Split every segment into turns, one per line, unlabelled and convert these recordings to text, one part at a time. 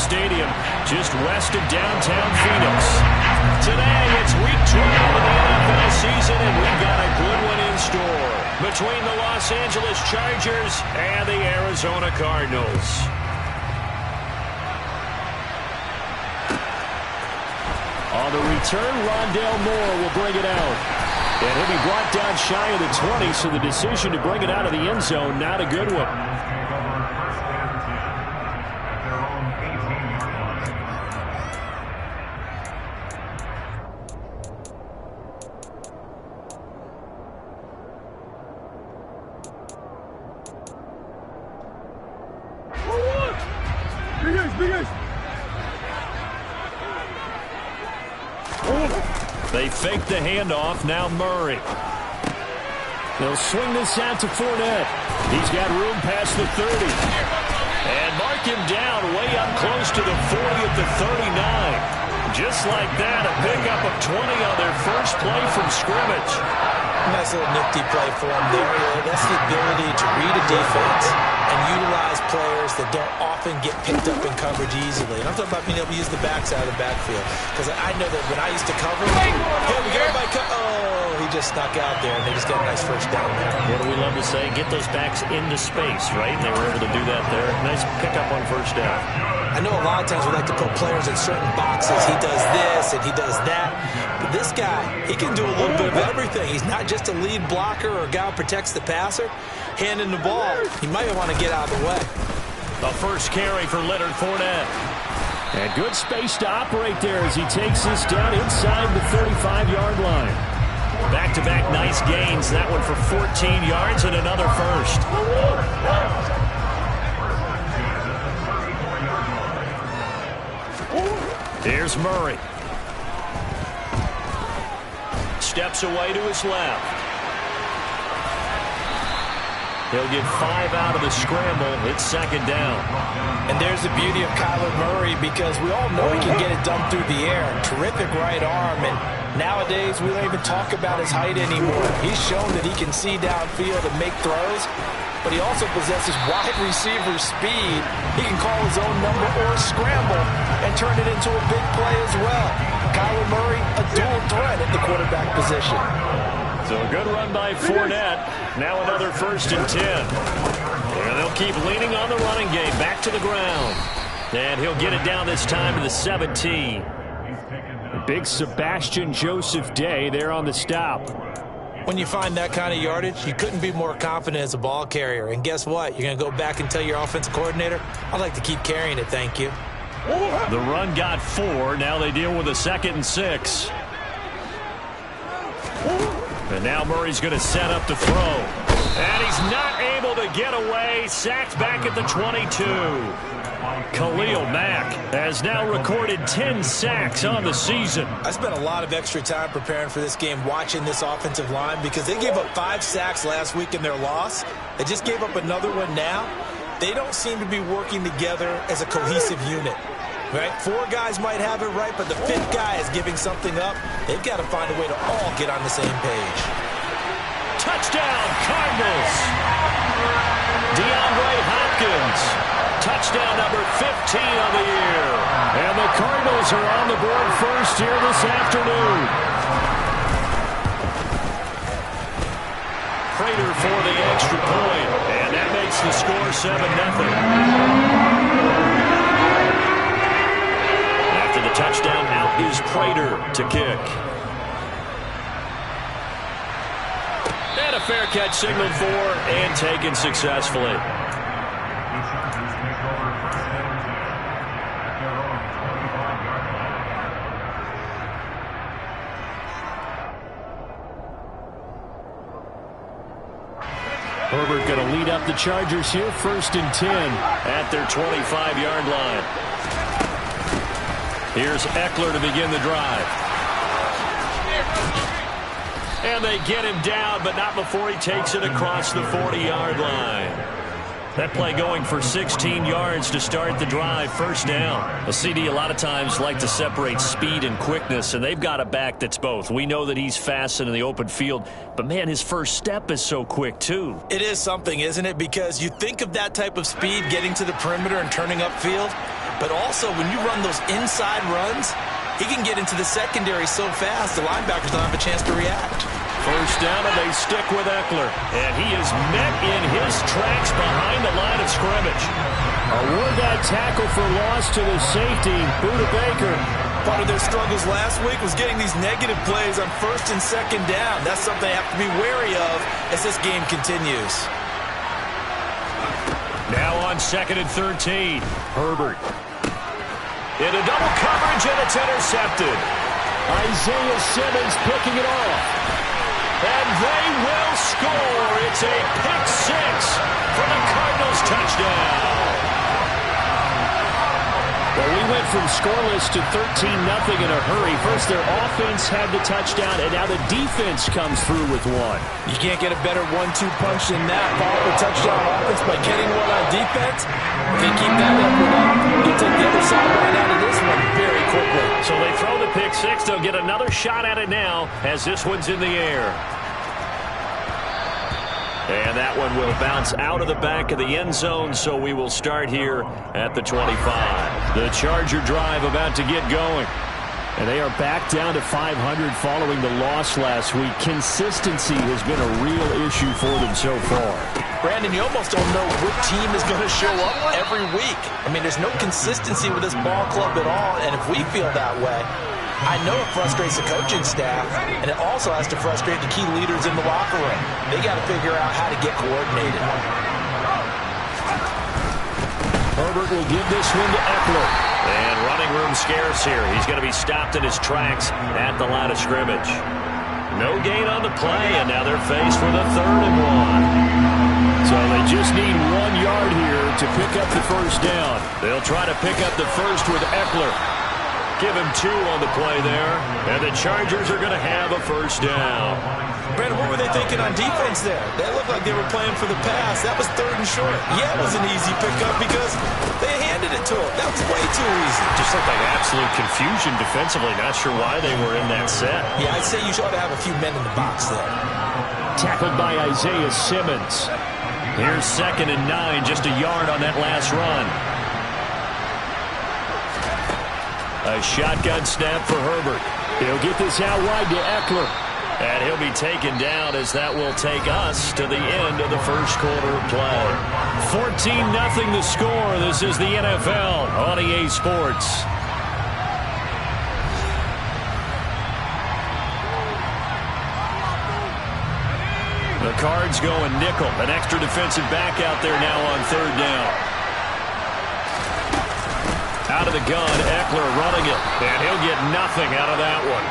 Stadium, just west of downtown Phoenix. Today, it's week 12 of the NFL season, and we've got a good one in store between the Los Angeles Chargers and the Arizona Cardinals. On the return, Rondale Moore will bring it out. And he'll be brought down shy of the 20, so the decision to bring it out of the end zone, not a good one. They fake the handoff. Now Murray. They'll swing this out to Fournette. He's got room past the 30. And mark him down way up close to the 40 at the 39. Just like that, a pickup of 20 on their first play from scrimmage.
Nice little nifty play for him there. That's the ability to read a defense and utilize players that don't often get picked up in coverage easily. And I'm talking about being able to use the backside of the backfield. Because I know that when I used to cover, hey, we got everybody he just snuck out there, and they just got a nice first down there.
What do we love to say? Get those backs into space, right? And they were able to do that there. Nice pickup on first down.
I know a lot of times we like to put players in certain boxes. He does this and he does that. But this guy, he can do a little bit of everything. He's not just a lead blocker or a guy who protects the passer. Handing the ball, he might want to get out of the way.
The first carry for Leonard Fournette. And good space to operate there as he takes this down inside the 35-yard line. Back-to-back nice gains. That one for 14 yards and another first. Here's Murray. Steps away to his left. He'll get 5 out of the scramble. It's second down.
And there's the beauty of Kyler Murray, because we all know he can get it done through the air. Terrific right arm, and nowadays we don't even talk about his height anymore. He's shown that he can see downfield and make throws, but he also possesses wide receiver speed. He can call his own number or scramble and turn it into a big play as well. Kyler Murray, a dual threat at the quarterback position.
So a good run by Fournette. Now another 1st and 10. And they'll keep leaning on the running game. Back to the ground. And he'll get it down this time to the 17. A big Sebastian Joseph Day there on the stop.
When you find that kind of yardage, you couldn't be more confident as a ball carrier. And guess what? You're going to go back and tell your offensive coordinator, I'd like to keep carrying it, thank you.
The run got 4. Now they deal with a 2nd and 6. And now Murray's going to set up to throw. And he's not able to get away. Sacked back at the 22. Khalil Mack has now recorded 10 sacks on the season.
I spent a lot of extra time preparing for this game, watching this offensive line, because they gave up 5 sacks last week in their loss. They just gave up another one now. They don't seem to be working together as a cohesive unit. Right? 4 guys might have it right, but the 5th guy is giving something up. They've got to find a way to all get on the same page.
Touchdown, Cardinals. DeAndre Hopkins. Touchdown number 15 on the year. And the Cardinals are on the board first here this afternoon. Prater for the extra point. And that makes the score 7-0. Touchdown, out is Prater to kick. And a fair catch signaled for and taken successfully. Herbert going to lead up the Chargers here, 1st and 10 at their 25-yard line. Here's Eckler to begin the drive. And they get him down, but not before he takes it across the 40-yard line. That play going for 16 yards to start the drive, 1st down. A CD a lot of times like to separate speed and quickness, and they've got a back that's both. We know that he's fast in the open field, but, man, his first step is so quick, too.
It is something, isn't it? Because you think of that type of speed getting to the perimeter and turning upfield, But also, when you run those inside runs, he can get into the secondary so fast, the linebackers don't have a chance to react.
First down, and they stick with Eckler. And he is met in his tracks behind the line of scrimmage.
A one-down tackle for loss to the safety, Buda Baker.
Part of their struggles last week was getting these negative plays on first and second down. That's something they have to be wary of as this game continues.
Now on 2nd and 13, Herbert. Into double coverage, and it's intercepted.
Isaiah Simmons picking it off.
And they will score. It's a pick six for the Cardinals touchdown.
Well, we went from scoreless to 13-0 in a hurry. First, their offense had the touchdown, and now the defense comes through with one.
You can't get a better 1-2 punch than that. Follow the touchdown offense by getting one on defense. If they keep that effort up, they'll take the other side right out of this one very quickly.
So they throw the pick six. They'll get another shot at it now as this one's in the air. And that one will bounce out of the back of the end zone, so we will start here at the 25. The Charger drive about to get going.
And they are back down to 500 following the loss last week. Consistency has been a real issue for them so far.
Brandon, you almost don't know what team is going to show up every week. I mean, there's no consistency with this ball club at all, and if we feel that way, I know it frustrates the coaching staff, and it also has to frustrate the key leaders in the locker room. They got to figure out how to get coordinated.
Herbert will give this one to Eckler.
And running room scarce here. He's going to be stopped in his tracks at the line of scrimmage. No gain on the play, and now they're faced with a 3rd and 1.
So they just need 1 yard here to pick up the first down.
They'll try to pick up the first with Eckler. Give him 2 on the play there, and the Chargers are going to have a first down.
Brandon, what were they thinking on defense there? They looked like they were playing for the pass. That was 3rd and short. Yeah, it was an easy pickup because they handed it to him. That was way too easy.
Just looked like absolute confusion defensively. Not sure why they were in that set.
Yeah, I'd say you ought to have a few men in the box there.
Tackled by Isaiah Simmons.
Here's 2nd and 9, just a yard on that last run. A shotgun snap for Herbert.
He'll get this out wide to Eckler.
And he'll be taken down as that will take us to the end of the first quarter of play. 14-0 the score. This is the NFL on EA Sports. The Cards going nickel. An extra defensive back out there now on 3rd down. Out of the gun, Eckler running it, and he'll get nothing out of that one.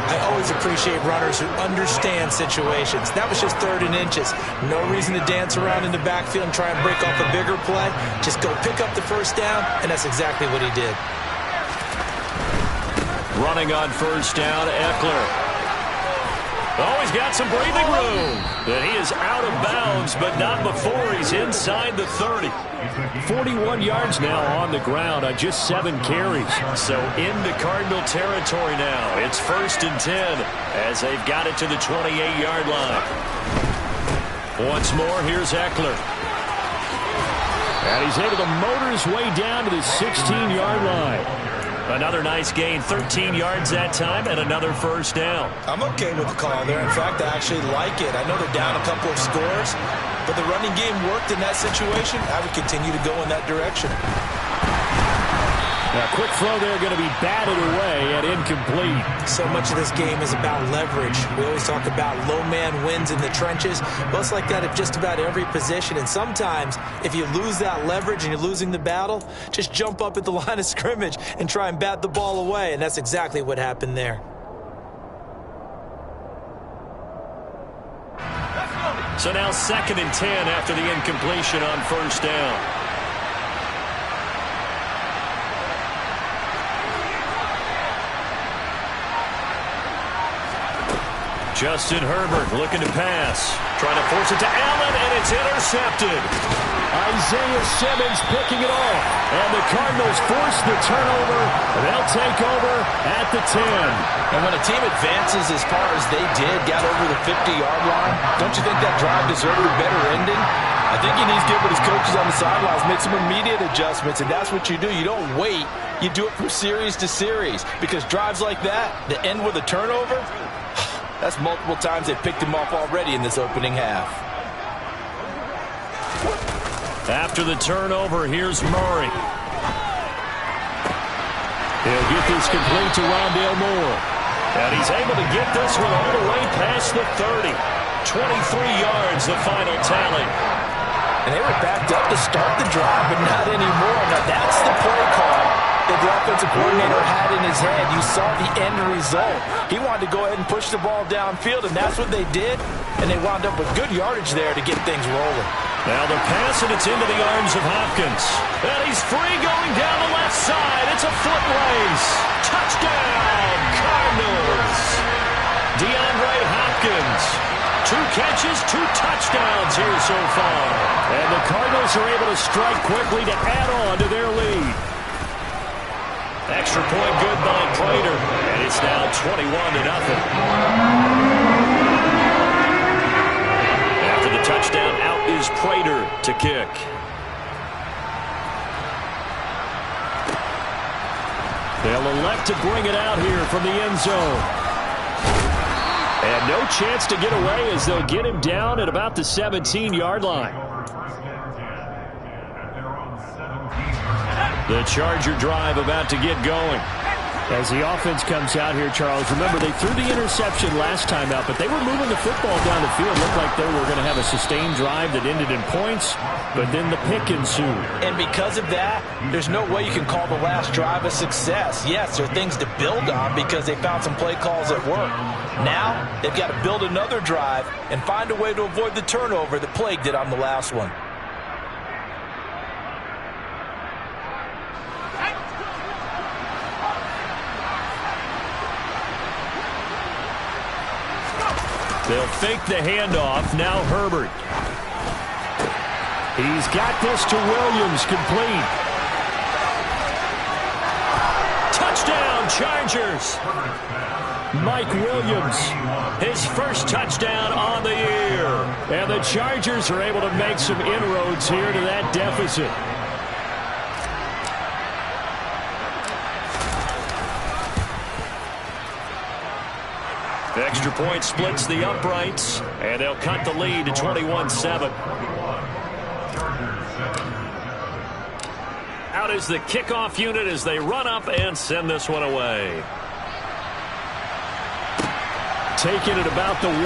I always appreciate runners who understand situations. That was just 3rd and inches. No reason to dance around in the backfield and try and break off a bigger play. Just go pick up the first down, and that's exactly what he did.
Running on first down, Eckler. Oh, he's got some breathing room. And he is out of bounds, but not before he's inside the 30.
41 yards now on the ground on just 7 carries.
So into Cardinal territory now. It's 1st and 10 as they've got it to the 28-yard line. Once more, here's Eckler.
And he's able to motor his way down to the 16-yard line.
Another nice gain, 13 yards that time, and another first down.
I'm okay with the call there. In fact, I actually like it. I know they're down a couple of scores, but the running game worked in that situation. I would continue to go in that direction.
Now, quick throw there, going to be batted away and incomplete.
So much of this game is about leverage. We always talk about low man wins in the trenches. Well, it's like that at just about every position. And sometimes, if you lose that leverage and you're losing the battle, just jump up at the line of scrimmage and try and bat the ball away. And that's exactly what happened there.
So now 2nd and 10 after the incompletion on first down. Justin Herbert looking to pass. Trying to force it to Allen, and it's intercepted.
Isaiah Simmons picking it off. And the Cardinals force the turnover. They'll take over at the 10.
And when a team advances as far as they did, got over the 50-yard line, don't you think that drive deserved a better ending? I think he needs to get with his coaches on the sidelines, make some immediate adjustments, and that's what you do. You don't wait. You do it from series to series, because drives like that end with a turnover, that's multiple times they picked him off already in this opening half.
After the turnover, here's Murray.
He'll get this complete to Rondale Moore.
And he's able to get this one all the way past the 30. 23 yards, the final tally.
And they were backed up to start the drive, but not anymore. Now that's the play call that the offensive coordinator had in his head. You saw the end result. He wanted to go ahead and push the ball downfield, and that's what they did. And they wound up with good yardage there to get things rolling.
Now the pass, and it's into the arms of Hopkins. And he's free going down the left side. It's a foot race. Touchdown, Cardinals. DeAndre Hopkins. 2 catches, 2 touchdowns here so far.
And the Cardinals are able to strike quickly to add on to their lead.
Extra point good by Prater. And it's now 21-0. After the touchdown, out is Prater to kick.
They'll elect to bring it out here from the end zone. And no chance to get away as they'll get him down at about the 17-yard line.
The Charger drive about to get going.
As the offense comes out here, Charles, remember they threw the interception last time out, but they were moving the football down the field. Looked like they were going to have a sustained drive that ended in points, but then the pick ensued.
And because of that, there's no way you can call the last drive a success. Yes, there are things to build on because they found some play calls that work. Now, they've got to build another drive and find a way to avoid the turnover that plagued it on the last one.
They'll fake the handoff. Now Herbert.
He's got this to Williams, complete.
Touchdown, Chargers.
Mike Williams,
his first touchdown on the year.
And the Chargers are able to make some inroads here to that deficit.
Extra point splits the uprights, and they'll cut the lead to 21-7. Out is the kickoff unit as they run up and send this one away.
Taking it about the 1.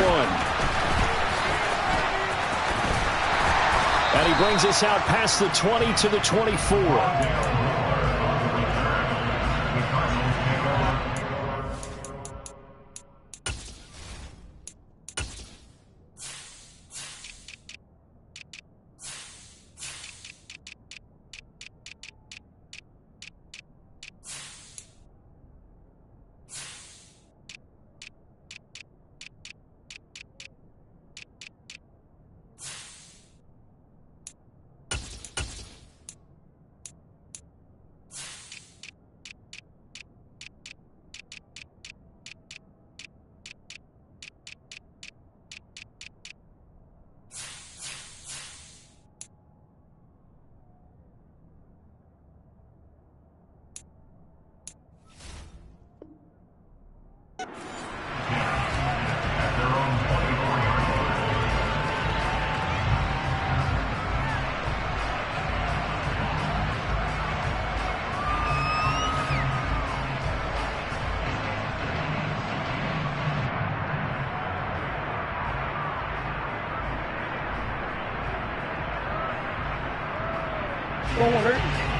And he brings us out past the 20 to the 24.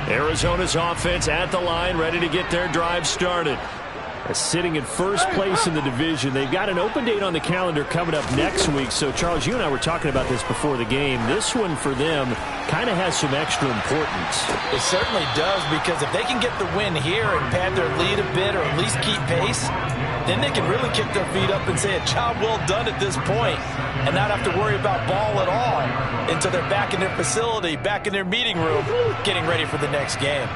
Arizona's offense at the line, ready to get their drive started.
Sitting in first place in the division. They've got an open date on the calendar coming up next week. So, Charles, you and I were talking about this before the game. This one for them kind of has some extra importance.
It certainly does, because if they can get the win here and pad their lead a bit or at least keep pace, then they can really kick their feet up and say a job well done at this point and not have to worry about ball at all until they're back in their facility, back in their meeting room, getting ready for the next game.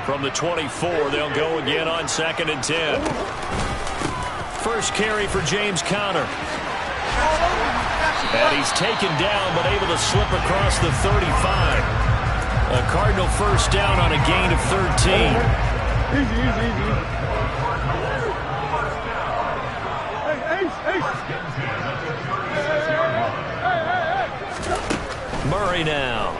From the 24, they'll go again on 2nd and 10. First carry for James Conner. And he's taken down, but able to slip across the 35. A Cardinal first down on a gain of 13. Murray now.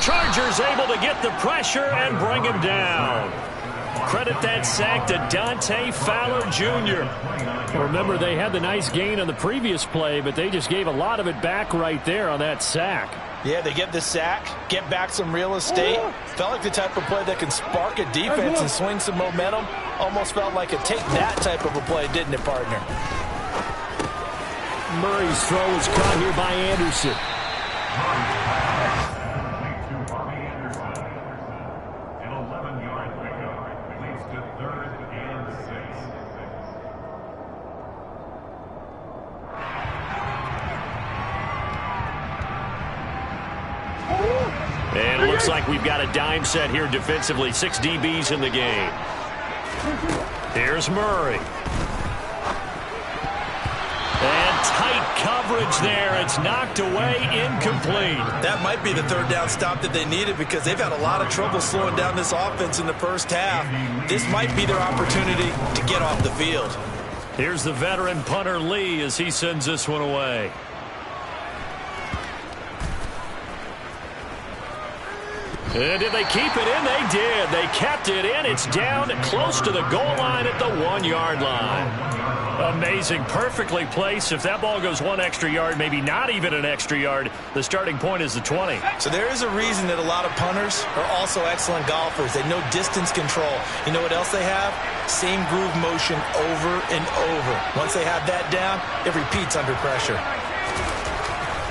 Chargers able to get the pressure and bring him down. Credit that sack to Dante Fowler Jr.
Remember, they had the nice gain on the previous play, but they just gave a lot of it back right there on that sack.
Yeah, they get the sack, get back some real estate. Felt like the type of play that can spark a defense and swing some momentum. Almost felt like a take that type of a play, didn't it, partner?
Murray's throw is caught here by Anderson.
And it looks like we've got a dime set here defensively. 6 DBs in the game. Here's Murray. And tight coverage there. It's knocked away, incomplete.
That might be the third down stop that they needed because they've had a lot of trouble slowing down this offense in the first half. This might be their opportunity to get off the field.
Here's the veteran punter Lee as he sends this one away. And did they keep it in? They did. They kept it in. It's down close to the goal line at the 1-yard line. Amazing. Perfectly placed. If that ball goes 1 extra yard, maybe not even an extra yard, the starting point is the 20.
So there is a reason that a lot of punters are also excellent golfers. They know distance control. You know what else they have? Same groove motion over and over. Once they have that down, it repeats under pressure.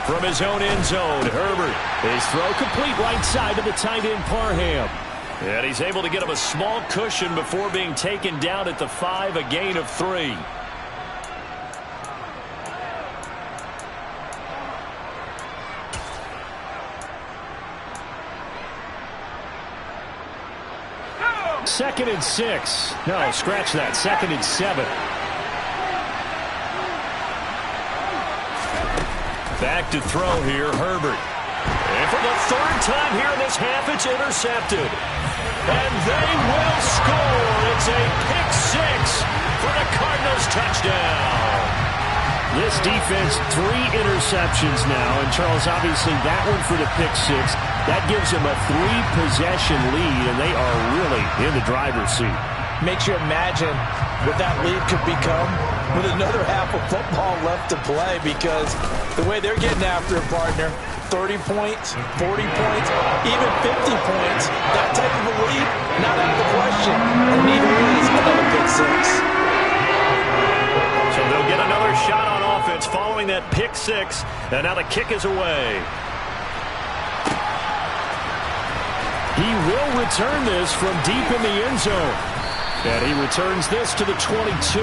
From his own end zone, Herbert.
His throw complete right side to the tight end, Parham.
And he's able to get him a small cushion before being taken down at the 5, a gain of 3.
Second and 6. No, scratch that. 2nd and 7.
Back to throw here, Herbert. And for the 3rd time here in this half, it's intercepted. And they will score. It's a pick 6 for the Cardinals touchdown.
This defense, 3 interceptions now. And, Charles, obviously that one for the pick 6. That gives them a 3-possession lead, and they are really in the driver's seat.
Makes you imagine what that lead could become with another half of football left to play, because the way they're getting after a partner, 30 points, 40 points, even 50 points, that type of a lead, not out of the question. And neither is another pick 6.
So they'll get another shot on offense following that pick 6, and now the kick is away.
He will return this from deep in the end zone. And he returns this to the 22.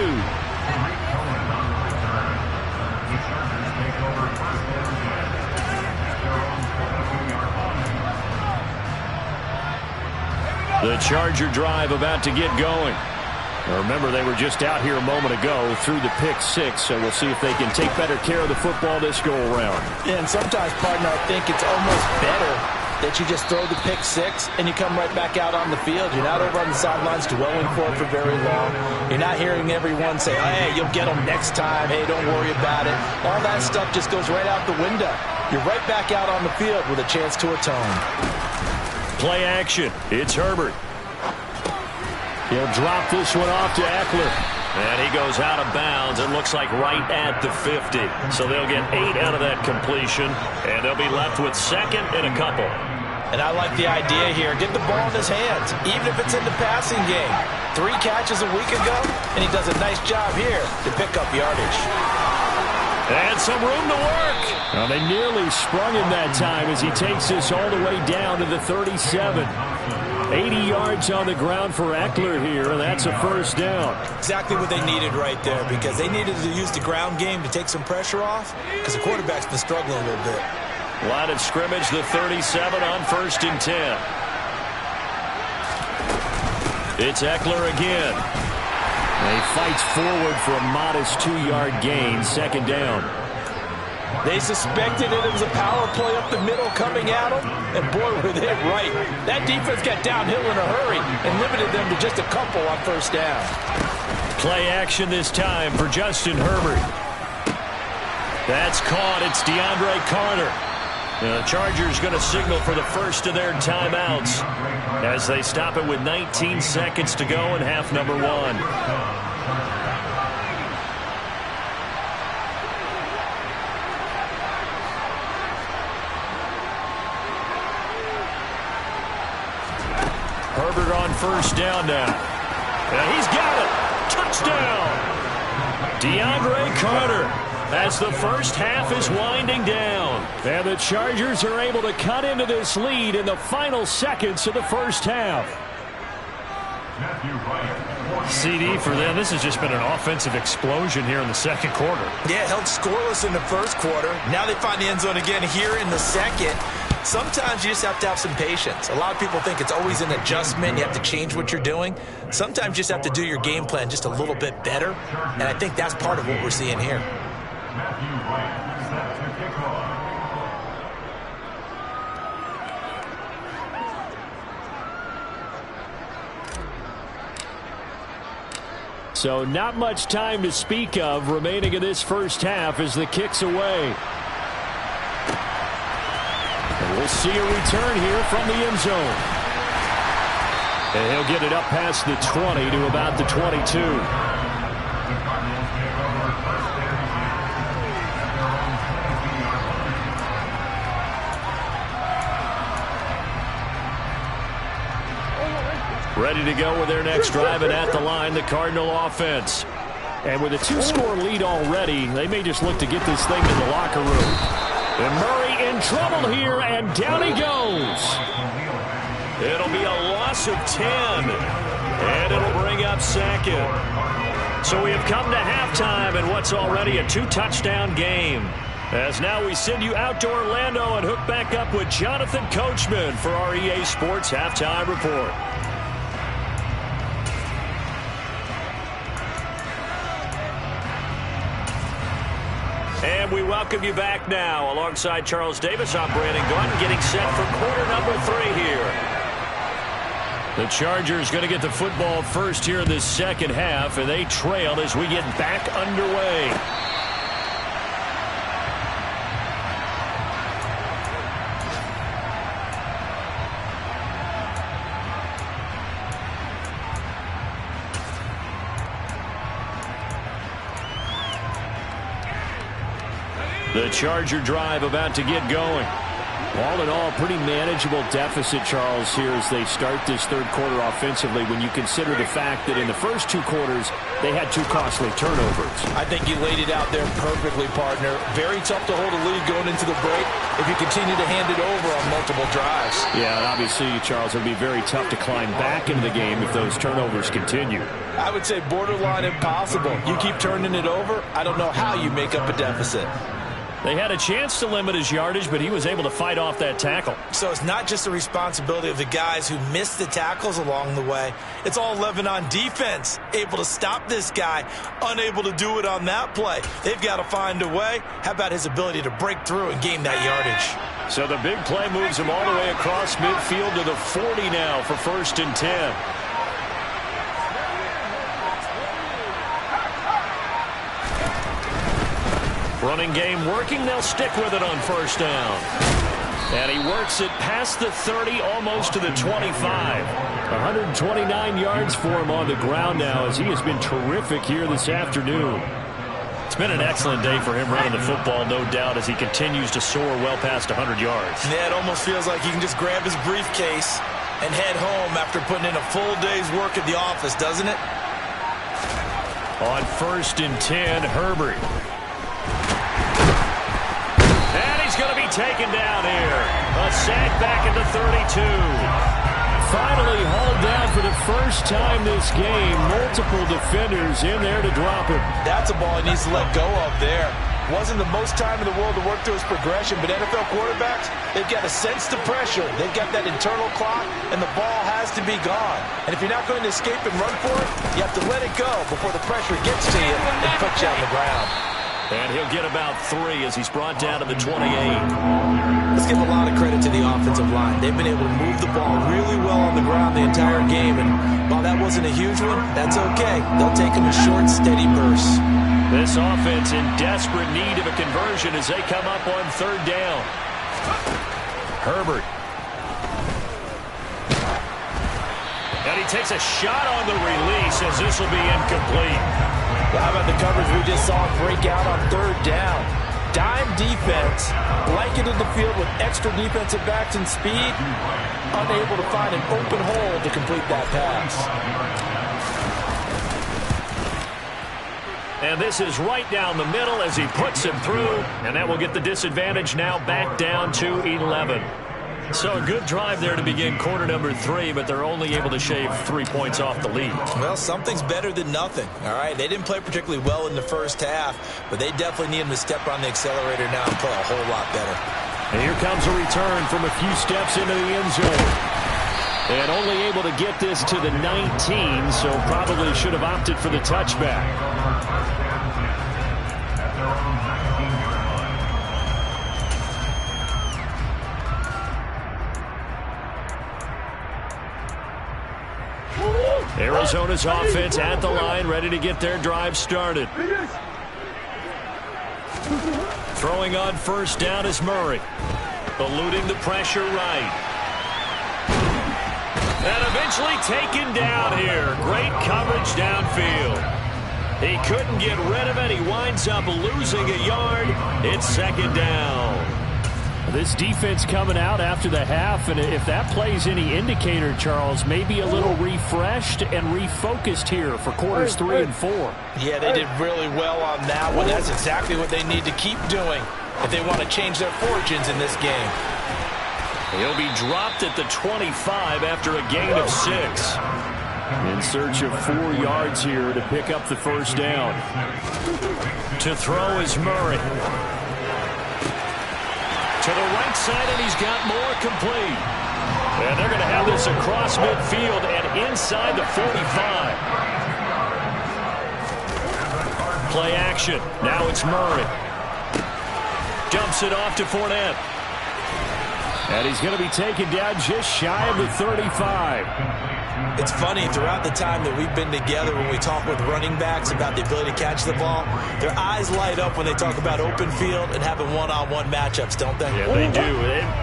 The Charger drive about to get going.
Now remember, they were just out here a moment ago through the pick 6, so we'll see if they can take better care of the football this go-around.
Yeah, and sometimes, partner, I think it's almost better that you just throw the pick 6 and you come right back out on the field. You're not over on the sidelines dwelling for it for very long. You're not hearing everyone say, hey, you'll get them next time. Hey, don't worry about it. All that stuff just goes right out the window. You're right back out on the field with a chance to atone.
Play action. It's Herbert.
He'll drop this one off to Eckler.
And he goes out of bounds. It looks like right at the 50. So they'll get 8 out of that completion, and they'll be left with 2nd and a couple.
And I like the idea here. Get the ball in his hands, even if it's in the passing game. 3 catches a week ago, and he does a nice job here to pick up yardage.
And some room to work.
Well, they nearly sprung him that time as he takes this all the way down to the 37. 80 yards on the ground for Eckler here, and that's a first down.
Exactly what they needed right there, because they needed to use the ground game to take some pressure off, because the quarterback's been struggling a little bit.
Line of scrimmage, the 37 on 1st and 10. It's Eckler again.
He fights forward for a modest 2-yard gain, second down.
They suspected it was a power play up the middle coming at them, and boy, were they right. That defense got downhill in a hurry and limited them to just a couple on first down.
Play action this time for Justin Herbert. That's caught. It's DeAndre Carter. The Chargers going to signal for the first of their timeouts as they stop it with 19 seconds to go in half number 1. Herbert on first down now. And he's got it. Touchdown. DeAndre Carter as the first half is winding down.
And the Chargers are able to cut into this lead in the final seconds of the first half.
CD for them. This has just been an offensive explosion here in the second quarter.
Yeah, held scoreless in the first quarter. Now they find the end zone again here in the second. Sometimes you just have to have some patience. A lot of people think it's always an adjustment. You have to change what you're doing. Sometimes you just have to do your game plan just a little bit better. And I think that's part of what we're seeing here.
So not much time to speak of remaining in this first half as the kick's away. And we'll see a return here from the end zone. And he'll get it up past the 20 to about the 22. Ready to go with their next drive, and at the line, the Cardinal offense. And with a 2-score lead already, they may just look to get this thing to the locker room. And Murray in trouble here, and down he goes.
It'll be a loss of 10, and it'll bring up second. So we have come to halftime in what's already a 2-touchdown game. As now we send you out to Orlando and hook back up with Jonathan Coachman for our EA Sports Halftime Report. And we welcome you back now. Alongside Charles Davis, I'm Brandon Gordon, getting set for quarter number 3 here. The Chargers going to get the football first here in this second half, and they trail as we get back underway. The Charger drive about to get going. All in all, pretty manageable deficit, Charles, here as they start this third quarter offensively when you consider the fact that in the first 2 quarters, they had 2 costly turnovers.
I think you laid it out there perfectly, partner. Very tough to hold a lead going into the break if you continue to hand it over on multiple drives.
Yeah, and obviously, Charles, it would be very tough to climb back into the game if those turnovers continue.
I would say borderline impossible. You keep turning it over, I don't know how you make up a deficit.
They had a chance to limit his yardage, but he was able to fight off that tackle.
So it's not just the responsibility of the guys who missed the tackles along the way. It's all 11 on defense, able to stop this guy, unable to do it on that play. They've got to find a way. How about his ability to break through and gain that yardage?
So the big play moves him all the way across midfield to the 40 now for 1st and 10. Running game working. They'll stick with it on first down. And he works it past the 30, almost to the 25.
129 yards for him on the ground now as he has been terrific here this afternoon.
It's been an excellent day for him running the football, no doubt, as he continues to soar well past 100 yards.
Yeah, it almost feels like he can just grab his briefcase and head home after putting in a full day's work at the office, doesn't it?
On 1st and 10, Herbert. And he's going to be taken down here. A sack back at the 32.
Finally hauled down for the first time this game. Multiple defenders in there to drop him.
That's a ball he needs to let go of there. Wasn't the most time in the world to work through his progression, but NFL quarterbacks, they've got to sense the pressure. They've got that internal clock, and the ball has to be gone. And if you're not going to escape and run for it, you have to let it go before the pressure gets to you and puts you on the ground.
And he'll get about 3 as he's brought down to the 28.
Let's give a lot of credit to the offensive line. They've been able to move the ball really well on the ground the entire game. And while that wasn't a huge one, that's okay. They'll take them in short, steady bursts.
This offense in desperate need of a conversion as they come up on 3rd down. Herbert. And he takes a shot on the release as this will be incomplete.
How about the coverage we just saw break out on 3rd down? Dime defense, blanketed the field with extra defensive backs and speed, unable to find an open hole to complete that pass.
And this is right down the middle as he puts him through, and that will get the disadvantage now back down to 11. So a good drive there to begin quarter number 3, but they're only able to shave 3 points off the lead.
Well, something's better than nothing, all right? They didn't play particularly well in the first half, but they definitely need him to step on the accelerator now and play a whole lot better.
And here comes a return from a few steps into the end zone. And only able to get this to the 19, so probably should have opted for the touchback. Arizona's offense at the line, ready to get their drive started.
Throwing on 1st down is Murray. Eluding the pressure right. And eventually taken down here. Great coverage downfield. He couldn't get rid of it. He winds up losing a yard. It's 2nd down.
This defense coming out after the half, and if that plays any indicator, Charles, maybe a little refreshed and refocused here for quarters 3 and 4.
Yeah, they did really well on that one. That's exactly what they need to keep doing if they want to change their fortunes in this game.
He'll be dropped at the 25 after a gain of 6.
In search of 4 yards here to pick up the 1st down.
To throw is Murray. To the right side, and he's got more complete. And they're going to have this across midfield and inside the 45. Play action. Now it's Murray. Dumps it off to Fournette.
And he's going to be taken down just shy of the 35.
It's funny, throughout the time that we've been together when we talk with running backs about the ability to catch the ball, their eyes light up when they talk about open field and having one-on-one matchups, don't they?
Yeah, they do.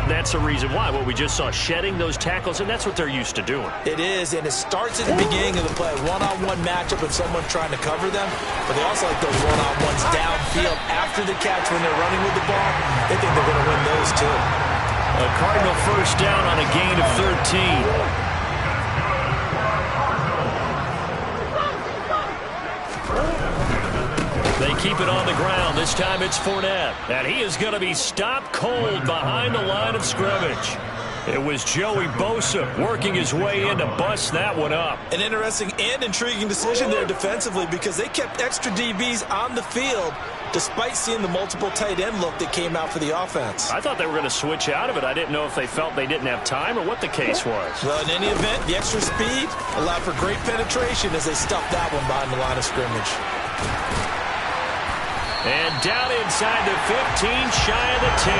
That's the reason why. Well, we just saw shedding those tackles, and that's what they're used to doing.
It is, and it starts at the beginning of the play. One-on-one matchup with someone trying to cover them, but they also like those one-on-ones downfield after the catch when they're running with the ball. They think they're going to win those, too.
A Cardinal 1st down on a gain of 13. They keep it on the ground. This time it's Fournette. And he is going to be stopped cold behind the line of scrimmage. It was Joey Bosa working his way in to bust that one up.
An interesting and intriguing decision there defensively because they kept extra DBs on the field despite seeing the multiple tight end look that came out for the offense.
I thought they were going to switch out of it. I didn't know if they felt they didn't have time or what the case was.
Well, in any event, the extra speed allowed for great penetration as they stuffed that one behind the line of scrimmage.
And down inside the 15, shy of the 10.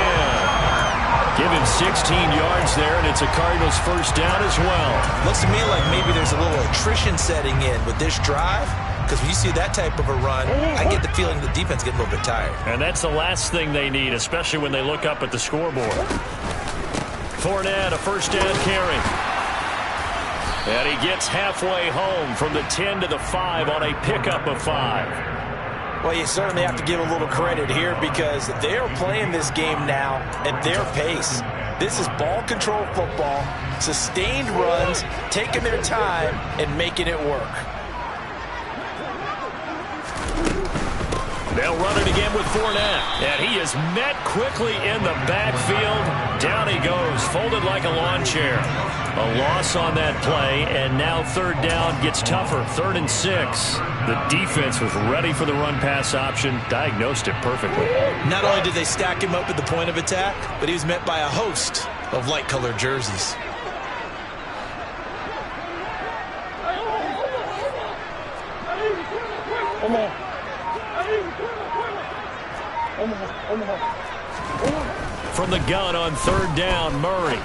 Give him 16 yards there, and it's a Cardinals 1st down as well.
Looks to me like maybe there's a little attrition setting in with this drive, because when you see that type of a run, I get the feeling the defense gets a little bit tired.
And that's the last thing they need, especially when they look up at the scoreboard. Fournette, a 1st down carry. And he gets halfway home from the 10 to the 5 on a pickup of 5.
Well, you certainly have to give a little credit here because they're playing this game now at their pace. This is ball control football, sustained runs, taking their time, and making it work.
They'll run it again with Fournette. And he is met quickly in the backfield. Down he goes, folded like a lawn chair. A loss on that play, and now third down gets tougher. 3rd and 6. The defense was ready for the run-pass option, diagnosed it perfectly.
Not only did they stack him up at the point of attack, but he was met by a host of light-colored jerseys.
From the gun on 3rd down, Murray.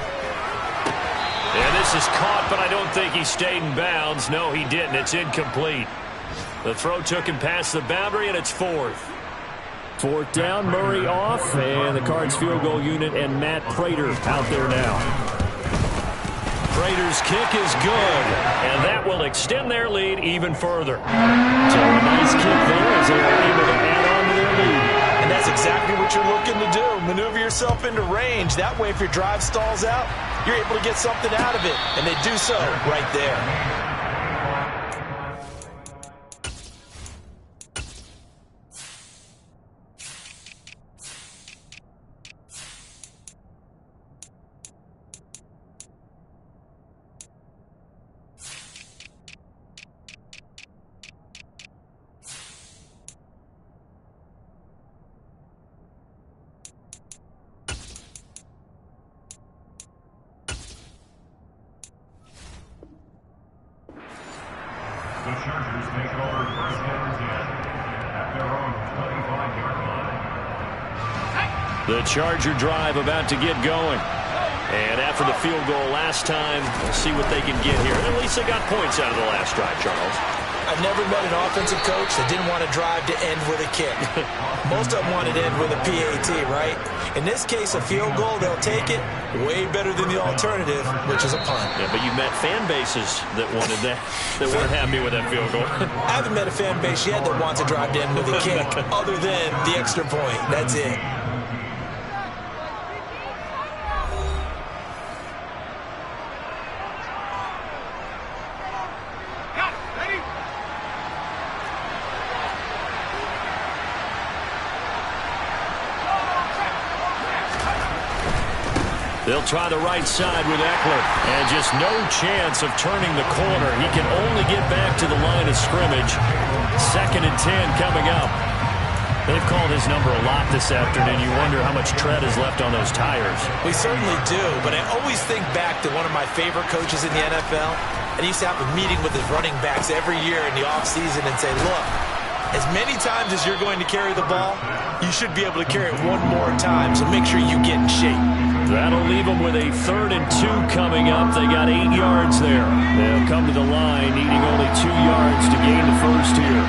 And this is caught, but I don't think he stayed in bounds. No, he didn't. It's incomplete. The throw took him past the boundary, and it's 4th.
4th down, Murray off, and the Cards field goal unit and Matt Prater out there now.
Prater's kick is good, and that will extend their lead even further. So a nice kick there as they are able to add on to their lead.
And that's exactly what you're looking to do. Maneuver yourself into range. That way, if your drive stalls out, you're able to get something out of it. And they do so right there.
The Chargers take over 1st and 10 at their own 25-yard line.
The Charger drive about to get going. And after the field goal last time, we'll see what they can get here. At least they got points out of the last drive, Charles.
I've never met an offensive coach that didn't want to drive to end with a kick. Most of them wanted to end with a PAT, right? In this case, a field goal, they'll take it way better than the alternative, which is a punt.
Yeah, but you've met fan bases that wanted that weren't happy with that field goal.
I haven't met a fan base yet that wants to drive to end with a kick other than the extra point. That's it.
They'll try the right side with Eckler. And just no chance of turning the corner. He can only get back to the line of scrimmage. 2nd and 10 coming up. They've called his number a lot this afternoon. You wonder how much tread is left on those tires.
We certainly do, but I always think back to one of my favorite coaches in the NFL. And he used to have a meeting with his running backs every year in the offseason and say, look, as many times as you're going to carry the ball, you should be able to carry it one more time, so make sure you get in shape.
That'll leave them with a 3rd and 2 coming up. They got 8 yards there. They'll come to the line, needing only 2 yards to gain the first here.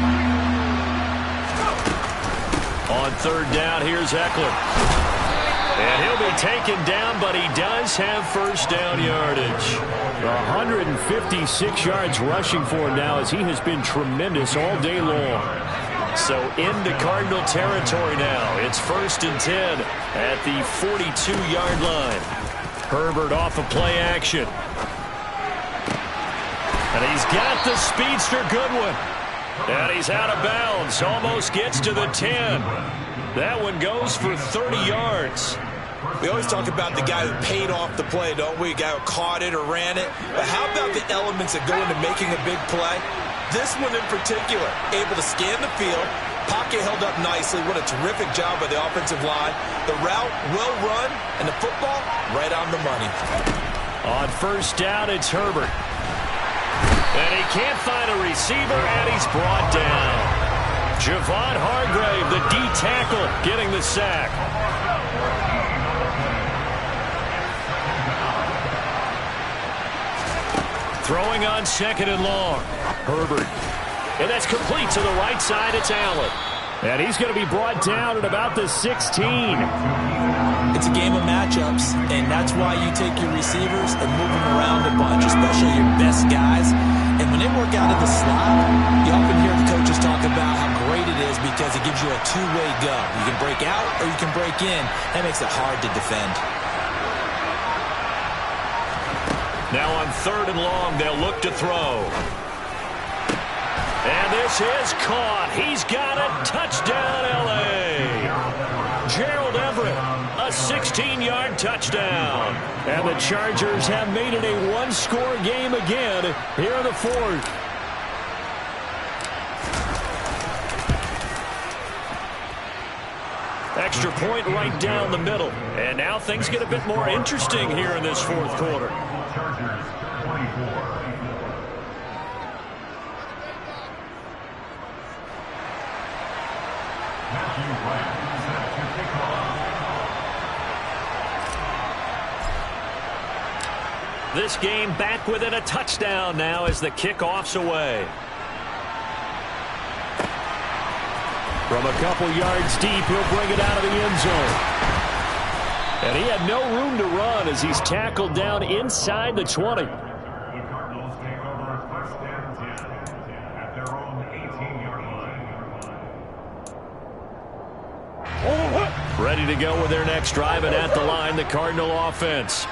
On 3rd down, here's Eckler. And he'll be taken down, but he does have 1st down yardage.
156 yards rushing for him now as he has been tremendous all day long.
So into Cardinal territory now. It's 1st and 10 at the 42-yard line. Herbert off of play action. And he's got the speedster Goodwin. And he's out of bounds. Almost gets to the 10. That one goes for 30 yards.
We always talk about the guy who paid off the play, don't we? A guy who caught it or ran it. But how about the elements that go into making a big play? This one in particular, able to scan the field, pocket held up nicely. What a terrific job by the offensive line. The route well run, and the football right on the money.
On 1st down, it's Herbert. And he can't find a receiver, and he's brought down. Javon Hargrave, the D tackle, getting the sack. Throwing on 2nd and long. Herbert. And that's complete to the right side. It's Allen.
And he's going to be brought down at about the 16.
It's a game of matchups, and that's why you take your receivers and move them around a bunch, especially your best guys. And when they work out of the slot, you often hear the coaches talk about how great it is because it gives you a two-way go. You can break out or you can break in. That makes it hard to defend.
Now on 3rd and long, they'll look to throw. And this is caught. He's got it. Touchdown, L.A. Gerald Everett, a 16-yard touchdown.
And the Chargers have made it a one-score game again here in the fourth.
Extra point right down the middle. And now things get a bit more interesting here in this fourth quarter.
Chargers 24.
This game back within a touchdown now as the kickoff's away.
From a couple yards deep, he'll bring it out of the end zone. And he had no room to run as he's tackled down inside the 20.
The Cardinals take over first and 10 at their own 18-yard line.
Ready to go with their next drive, and at the line, the Cardinal offense.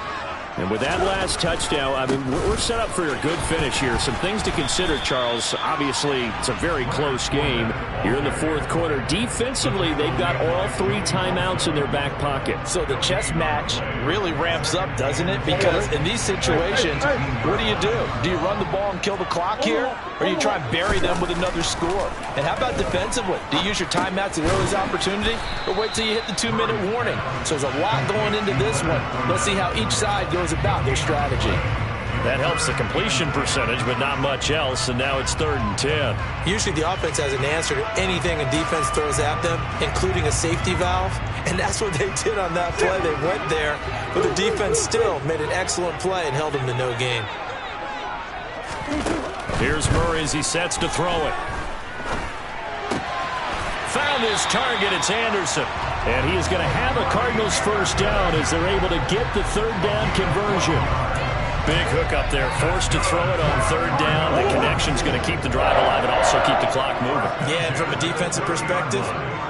And with that last touchdown, I mean, we're set up for a good finish here. Some things to consider, Charles. Obviously, it's a very close game. You're in the fourth quarter. Defensively, they've got all 3 timeouts in their back pocket.
So the chess match really ramps up, doesn't it? Because in these situations, what do? Do you run the ball and kill the clock here? Or you try and bury them with another score? And how about defensively? Do you use your timeouts at earliest opportunity? Or wait till you hit the 2-minute warning? So there's a lot going into this one. Let's see how each side goes about their strategy.
That helps the completion percentage, but not much else, and now it's 3rd and 10.
Usually the offense has an answer to anything a defense throws at them, including a safety valve, and that's what they did on that play. They went there, but the defense still made an excellent play and held them to no gain.
Here's Murray as he sets to throw it. Found his target, it's Anderson.
And he is going to have a Cardinals first down as they're able to get the 3rd down conversion.
Big hook up there, forced to throw it on 3rd down. The connection's going to keep the drive alive and also keep the clock moving.
Yeah, and from a defensive perspective,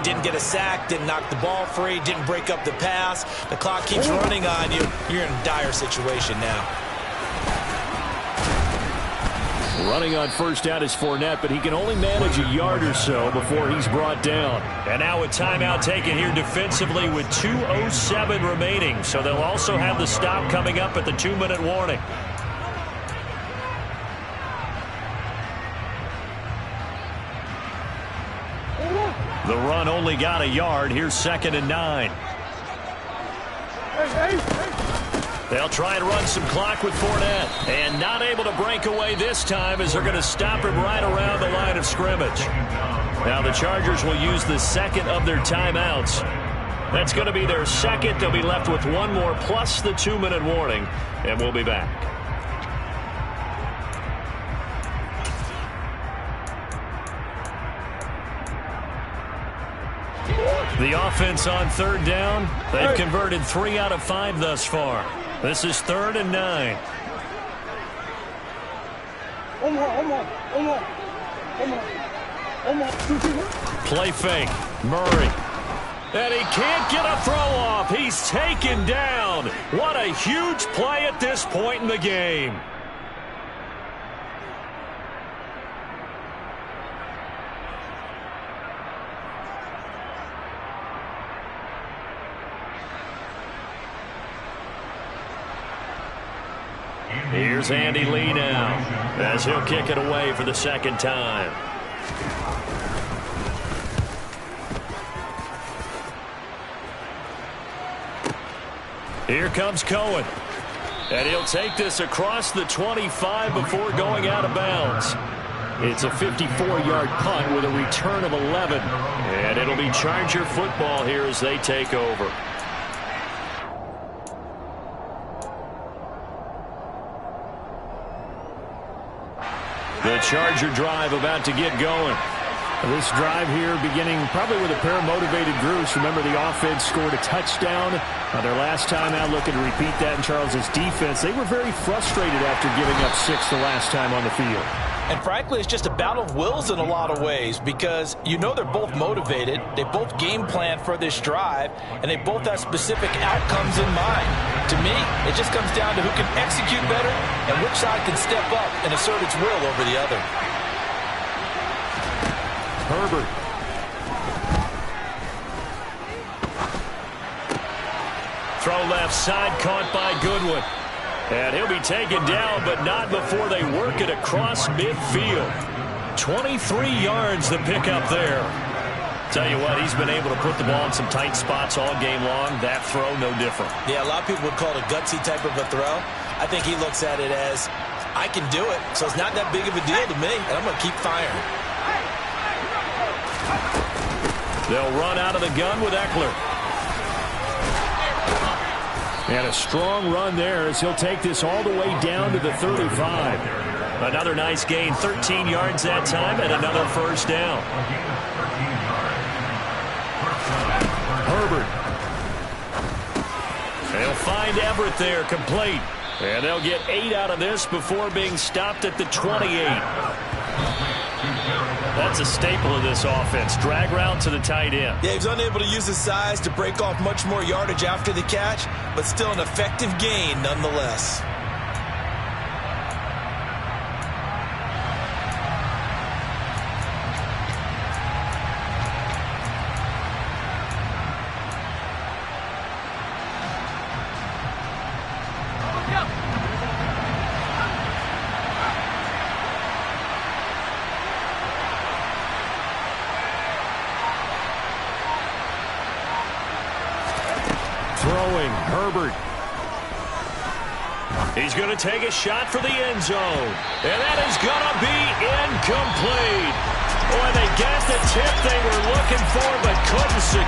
didn't get a sack, didn't knock the ball free, didn't break up the pass. The clock keeps running on you. You're in a dire situation now.
Running on first down is Fournette, but he can only manage a yard or so before he's brought down.
And now a timeout taken here defensively with 2:07 remaining. So they'll also have the stop coming up at the 2-minute warning. The run only got a yard. Here's 2nd and 9. They'll try and run some clock with Fournette. And not able to break away this time as they're going to stop him right around the line of scrimmage. Now the Chargers will use the 2nd of their timeouts. That's going to be their 2nd. They'll be left with 1 more plus the 2-minute warning. And we'll be back. The offense on 3rd down. They've converted 3 out of 5 thus far. This is 3rd and 9. Play fake. Murray. And he can't get a throw off. He's taken down. What a huge play at this point in the game. Here's Andy Lee now as he'll kick it away for the 2nd time. Here comes Cohen. And he'll take this across the 25 before going out of bounds. It's a 54-yard punt with a return of 11. And it'll be Charger football here as they take over. The Charger drive about to get going.
This drive here beginning probably with a pair of motivated groups. Remember, the offense scored a touchdown on their last time out, looking to repeat that in Charles's defense. They were very frustrated after giving up 6 the last time on the field.
And frankly, it's just a battle of wills in a lot of ways because you know they're both motivated. They both game plan for this drive, and they both have specific outcomes in mind. To me, it just comes down to who can execute better and which side can step up and assert its will over the other.
Herbert.
left side, caught by Goodwin. And he'll be taken down, but not before they work it across midfield. 23 yards to pick up there. Tell you what, he's been able to put the ball in some tight spots all game long. That throw, no different.
Yeah, a lot of people would call it a gutsy type of a throw. I think he looks at it as, I can do it, so it's not that big of a deal to me, and I'm going to keep firing.
They'll run out of the gun with Eckler.
And a strong run there as he'll take this all the way down to the 35.
Another nice gain, 13 yards that time, and another first down. Herbert. They'll find Everett there, complete. And they'll get 8 out of this before being stopped at the 28. That's a staple of this offense. Drag route to the tight end.
Yeah, he was unable to use his size to break off much more yardage after the catch, but still an effective gain nonetheless.
Throwing, Herbert. He's going to take a shot for the end zone. And that is going to be incomplete. Boy, they got the tip they were looking for, but couldn't secure.